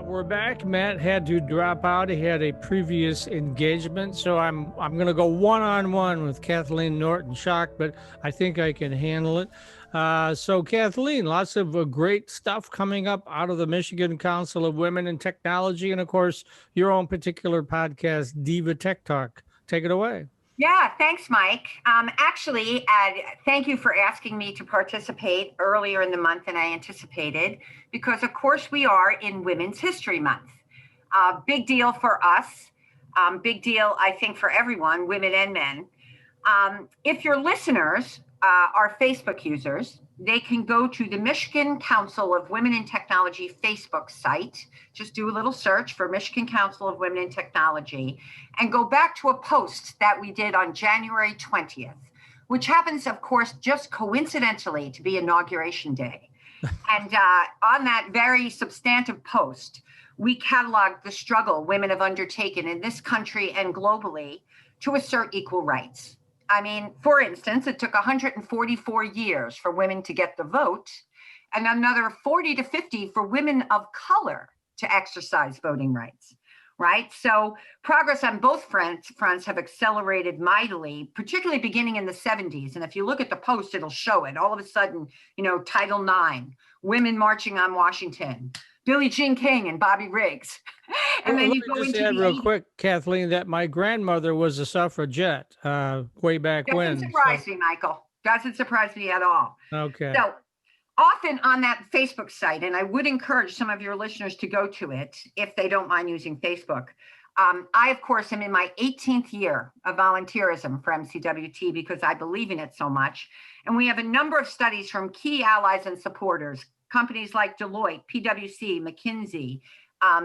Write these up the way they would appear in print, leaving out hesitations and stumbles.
We're back. Matt had to drop out. He had a previous engagement, so I'm going to go one-on-one with Kathleen Norton-Schock, but I think I can handle it. So Kathleen, lots of great stuff coming up out of the Michigan Council of Women in Technology, and of course, your own particular podcast, Diva Tech Talk. Take it away. Yeah, thanks, Mike. Actually, thank you for asking me to participate earlier in the month than I anticipated, because of course we are in Women's History Month. Big deal for us. Big deal, I think, for everyone, women and men. If your listeners are Facebook users, they can go to the Michigan Council of Women in Technology Facebook site. Just do a little search for Michigan Council of Women in Technology and go back to a post that we did on January 20th, which happens, of course, just coincidentally to be Inauguration Day. And on that very substantive post, we cataloged the struggle women have undertaken in this country and globally to assert equal rights. I mean, for instance, it took 144 years for women to get the vote and another 40 to 50 for women of color to exercise voting rights, right? So progress on both fronts have accelerated mightily, particularly beginning in the 70s. And if you look at the post, it'll show it. All of a sudden, Title IX, women marching on Washington, Billie Jean King and Bobby Riggs. And then you go into just add real quick, Kathleen, that my grandmother was a suffragette way back when. Doesn't surprise me, Michael. Doesn't surprise me at all. Okay. So often on that Facebook site, and I would encourage some of your listeners to go to it if they don't mind using Facebook. I, of course, am in my 18th year of volunteerism for MCWT because I believe in it so much. And we have a number of studies from key allies and supporters, companies like Deloitte, PwC, McKinsey,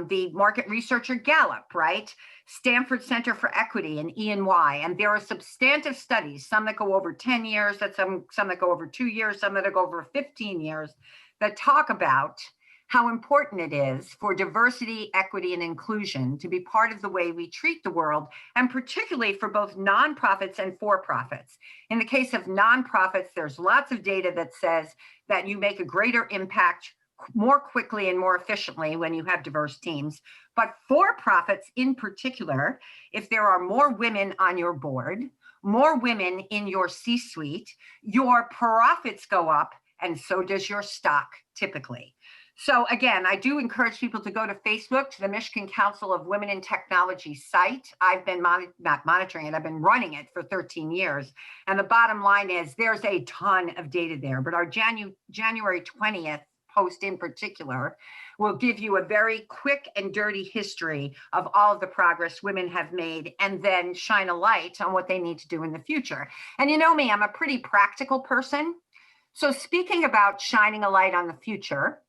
the market researcher Gallup, right? Stanford Center for Equity and E&Y. And there are substantive studies, some that go over 10 years, some that go over 2 years, some that go over 15 years, that talk about how important it is for diversity, equity, and inclusion to be part of the way we treat the world, and particularly for both nonprofits and for-profits. In the case of nonprofits, there's lots of data that says that you make a greater impact more quickly and more efficiently when you have diverse teams. But for-profits in particular, if there are more women on your board, more women in your C-suite, your profits go up, and so does your stock typically. So again, I do encourage people to go to Facebook, to the Michigan Council of Women in Technology site. I've been not monitoring it, I've been running it for 13 years. And the bottom line is there's a ton of data there, but our January 20th post in particular will give you a very quick and dirty history of all of the progress women have made and then shine a light on what they need to do in the future. And you know me, I'm a pretty practical person. So speaking about shining a light on the future,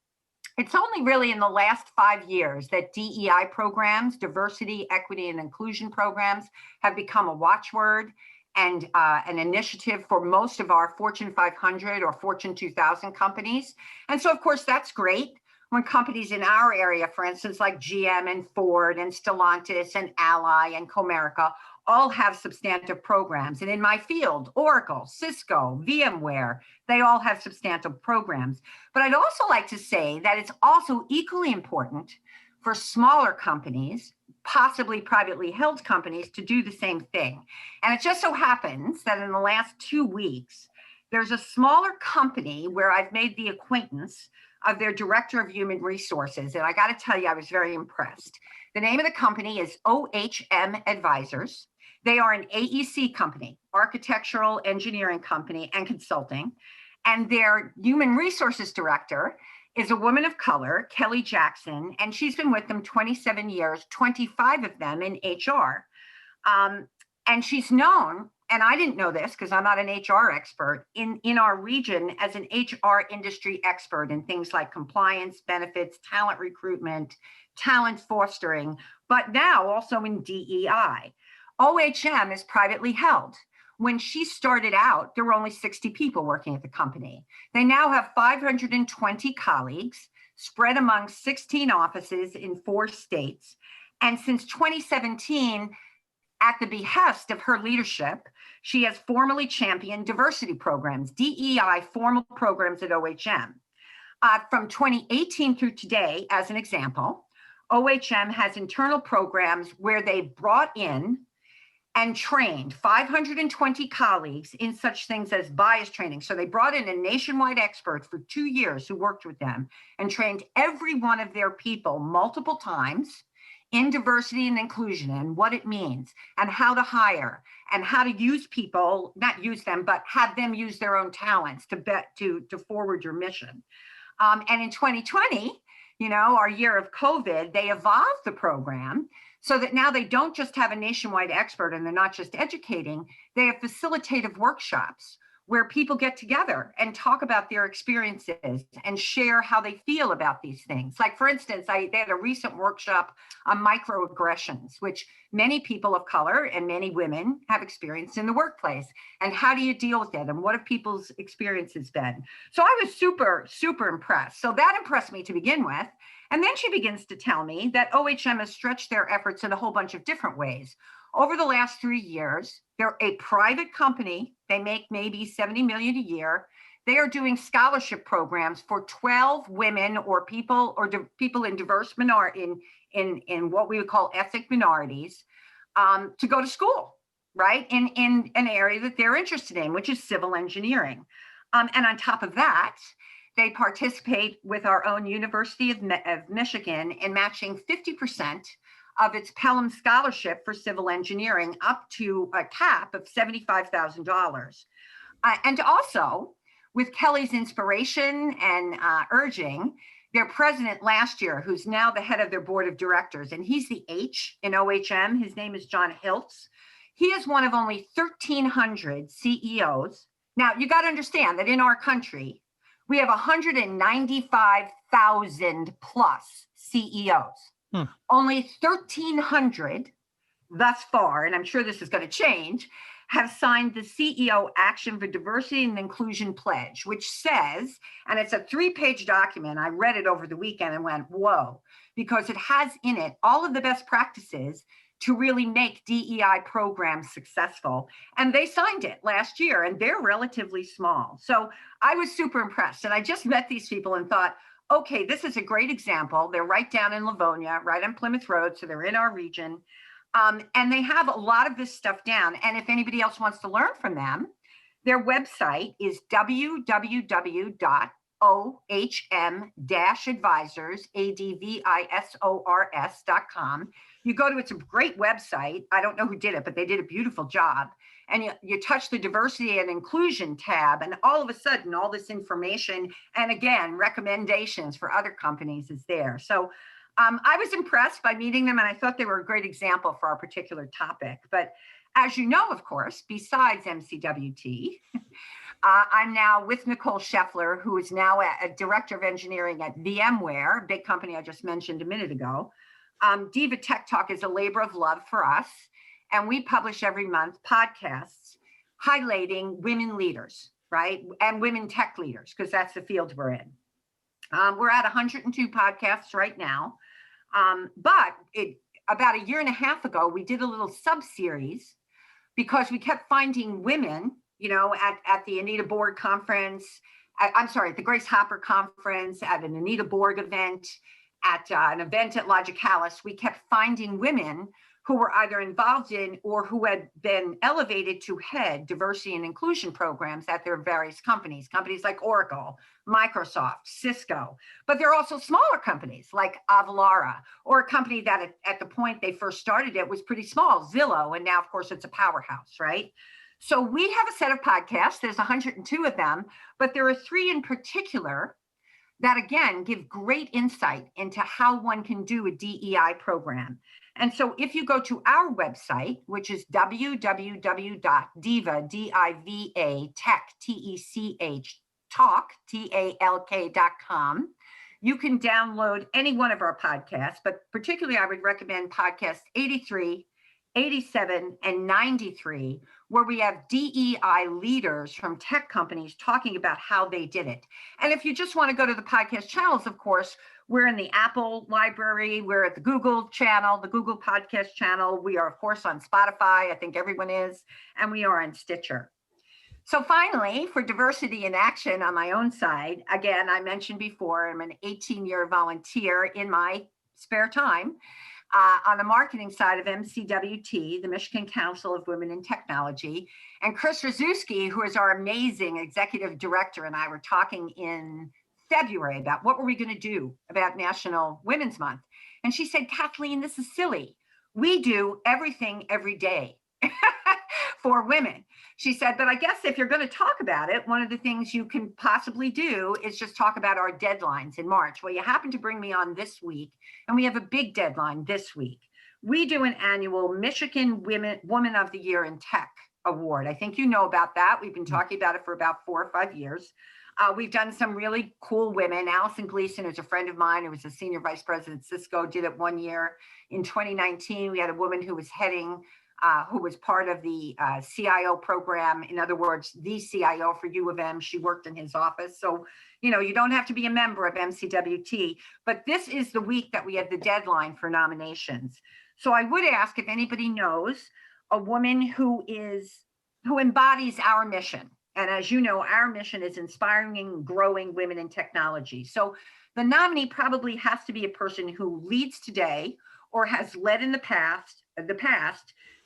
it's only really in the last 5 years that DEI programs, diversity, equity, and inclusion programs, have become a watchword and an initiative for most of our Fortune 500 or Fortune 2000 companies. And so, of course, that's great when companies in our area, for instance, like GM and Ford and Stellantis and Ally and Comerica, all have substantive programs. And in my field, Oracle, Cisco, VMware, they all have substantive programs. But I'd also like to say that it's also equally important for smaller companies, possibly privately held companies, to do the same thing. And it just so happens that in the last 2 weeks, there's a smaller company where I've made the acquaintance of their director of human resources. And I got to tell you, I was very impressed. The name of the company is OHM Advisors. They are an AEC company, architectural engineering company and consulting. And their human resources director is a woman of color, Kelly Jackson, and she's been with them 27 years, 25 of them in HR. And she's known, and I didn't know this because I'm not an HR expert, in our region as an HR industry expert in things like compliance, benefits, talent recruitment, talent fostering, but now also in DEI. OHM is privately held. When she started out, there were only 60 people working at the company. They now have 520 colleagues spread among 16 offices in 4 states. And since 2017, at the behest of her leadership, she has formally championed diversity programs, DEI formal programs at OHM. From 2018 through today, as an example, OHM has internal programs where they brought in and trained 520 colleagues in such things as bias training. So they brought in a nationwide expert for 2 years who worked with them and trained every one of their people multiple times in diversity and inclusion and what it means and how to hire and how to use people, not use them, but have them use their own talents to forward your mission. And in 2020, our year of COVID, they evolved the program so that now they don't just have a nationwide expert and they're not just educating, they have facilitative workshops where people get together and talk about their experiences and share how they feel about these things. Like, for instance, they had a recent workshop on microaggressions, which many people of color and many women have experienced in the workplace. And how do you deal with it? And what have people's experiences been? So I was super, super impressed. So that impressed me to begin with. And then she begins to tell me that OHM has stretched their efforts in a whole bunch of different ways. Over the last 3 years, they're a private company. They make maybe $70 million a year. They are doing scholarship programs for 12 women or people in diverse in what we would call ethnic minorities to go to school, right? In an area that they're interested in, which is civil engineering. And on top of that, they participate with our own University of Michigan in matching 50% of its Pelham Scholarship for civil engineering up to a cap of $75,000. And also, with Kelly's inspiration and urging, their president last year, who's now the head of their board of directors, and he's the H in OHM, his name is John Hiltz. He is one of only 1,300 CEOs. Now, you got to understand that in our country, we have 195,000 plus CEOs. Only 1,300 thus far, and I'm sure this is going to change, have signed the CEO Action for Diversity and Inclusion Pledge, which says, and it's a 3-page document. I read it over the weekend and went, whoa, because it has in it all of the best practices to really make DEI programs successful. And they signed it last year, and they're relatively small. So I was super impressed. And I just met these people and thought, okay, this is a great example. They're right down in Livonia, right on Plymouth Road. So they're in our region. And they have a lot of this stuff down. And if anybody else wants to learn from them, their website is www.ohm-advisors.com. You go to, it's a great website. I don't know who did it, but they did a beautiful job. And you touch the diversity and inclusion tab, and all of a sudden, all this information, and again, recommendations for other companies is there. So I was impressed by meeting them, and I thought they were a great example for our particular topic. But as you know, of course, besides MCWT, I'm now with Nicole Scheffler, who is now a director of engineering at VMware, a big company I just mentioned a minute ago. Diva Tech Talk is a labor of love for us. And we publish every month podcasts highlighting women leaders, right? And women tech leaders, because that's the field we're in. We're at 102 podcasts right now. But about a year and a half ago, we did a little sub-series because we kept finding women, at the Anita Borg conference, at the Grace Hopper conference, at an Anita Borg event, at an event at Logicalis. We kept finding women who were either involved in or who had been elevated to head diversity and inclusion programs at their various companies like Oracle, Microsoft, Cisco. But there are also smaller companies like Avalara, or a company that at the point they first started it was pretty small, Zillow, and now, of course, it's a powerhouse, right? So we have a set of podcasts. There's 102 of them, but there are 3 in particular that, again, give great insight into how one can do a DEI program. And so if you go to our website, which is www.diva, D-I-V-A, tech, T-E-C-H, talk, T-A-L-K.com, you can download any one of our podcasts, but particularly I would recommend podcasts 83, 87, and 93, where we have DEI leaders from tech companies talking about how they did it. And if you just want to go to the podcast channels, of course, we're in the Apple library, we're at the Google channel, the Google podcast channel. We are, of course, on Spotify. I think everyone is, and we are on Stitcher. So finally, for diversity in action on my own side, again, I mentioned before, I'm an 18-year volunteer in my spare time on the marketing side of MCWT, the Michigan Council of Women in Technology. And Chris Rzuski, who is our amazing executive director, and I were talking in February about what were we going to do about National Women's Month. And she said, Kathleen, this is silly. We do everything every day for women. She said, but I guess if you're going to talk about it, one of the things you can possibly do is just talk about our deadlines in March. Well, you happen to bring me on this week, and we have a big deadline this week. We do an annual Michigan Woman of the Year in Tech Award. I think you know about that. We've been talking about it for about 4 or 5 years. We've done some really cool women. Allison Gleason, who's a friend of mine, who was a senior vice president at Cisco, did it one year. In 2019, we had a woman who was who was part of the CIO program. In other words, the CIO for U of M. She worked in his office. So, you know, you don't have to be a member of MCWT, but this is the week that we have the deadline for nominations. So I would ask if anybody knows a woman who embodies our mission. And as you know, our mission is inspiring and growing women in technology. So the nominee probably has to be a person who leads today or has led in the past,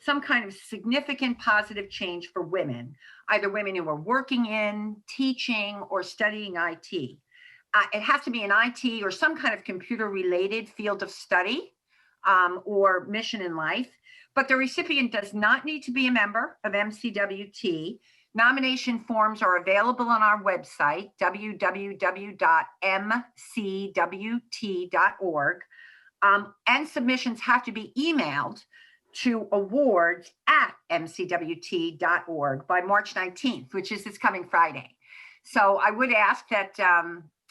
some kind of significant positive change for women, either women who are working in, teaching, or studying IT. It has to be an IT or some kind of computer-related field of study or mission in life. But the recipient does not need to be a member of MCWT. Nomination forms are available on our website, www.mcwt.org, and submissions have to be emailed to awards@mcwt.org by March 19th, which is this coming Friday. So I would ask that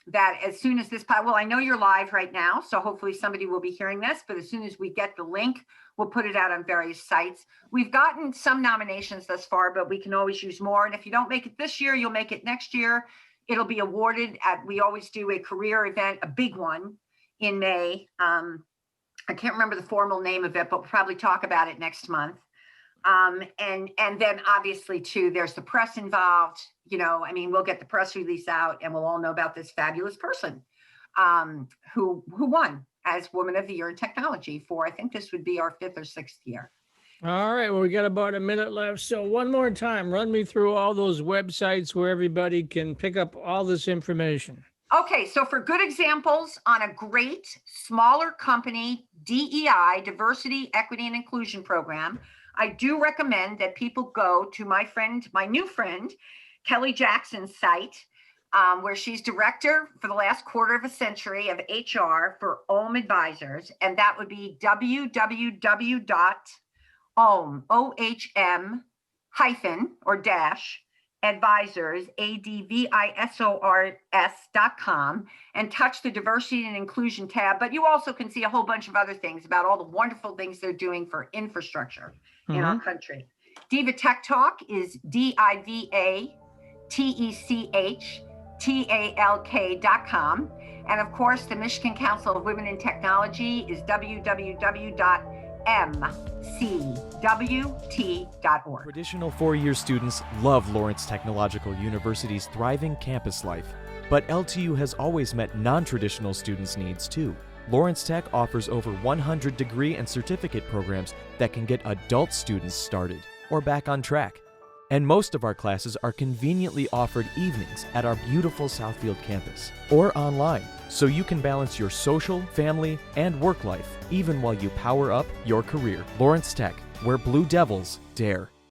that as soon as this, well, I know you're live right now, so hopefully somebody will be hearing this, but as soon as we get the link, we'll put it out on various sites. We've gotten some nominations thus far, but we can always use more. And if you don't make it this year, you'll make it next year. It'll be awarded we always do a career event, a big one in May. I can't remember the formal name of it, but we'll probably talk about it next month. And then obviously too, there's the press involved. You know, I mean, we'll get the press release out and we'll all know about this fabulous person who won as Woman of the Year in Technology for, I think this would be our 5th or 6th year. All right, well, we got about a minute left. So one more time, run me through all those websites where everybody can pick up all this information. Okay, so for good examples on a great smaller company DEI, diversity, equity, and inclusion program, I do recommend that people go to my new friend, Kelly Jackson's site, where she's director for the last quarter of a century of HR for OHM Advisors. And that would be www.ohm-advisors, advisors.com, and touch the diversity and inclusion tab. But you also can see a whole bunch of other things about all the wonderful things they're doing for infrastructure in our country. Diva Tech Talk is DIVATECHTALK.com. And of course, the Michigan Council of Women in Technology is www.mcwt.org. Traditional four-year students love Lawrence Technological University's thriving campus life, but LTU has always met non-traditional students' needs too. Lawrence Tech offers over 100 degree and certificate programs that can get adult students started or back on track. And most of our classes are conveniently offered evenings at our beautiful Southfield campus or online, so you can balance your social, family, and work life even while you power up your career. Lawrence Tech, where Blue Devils dare.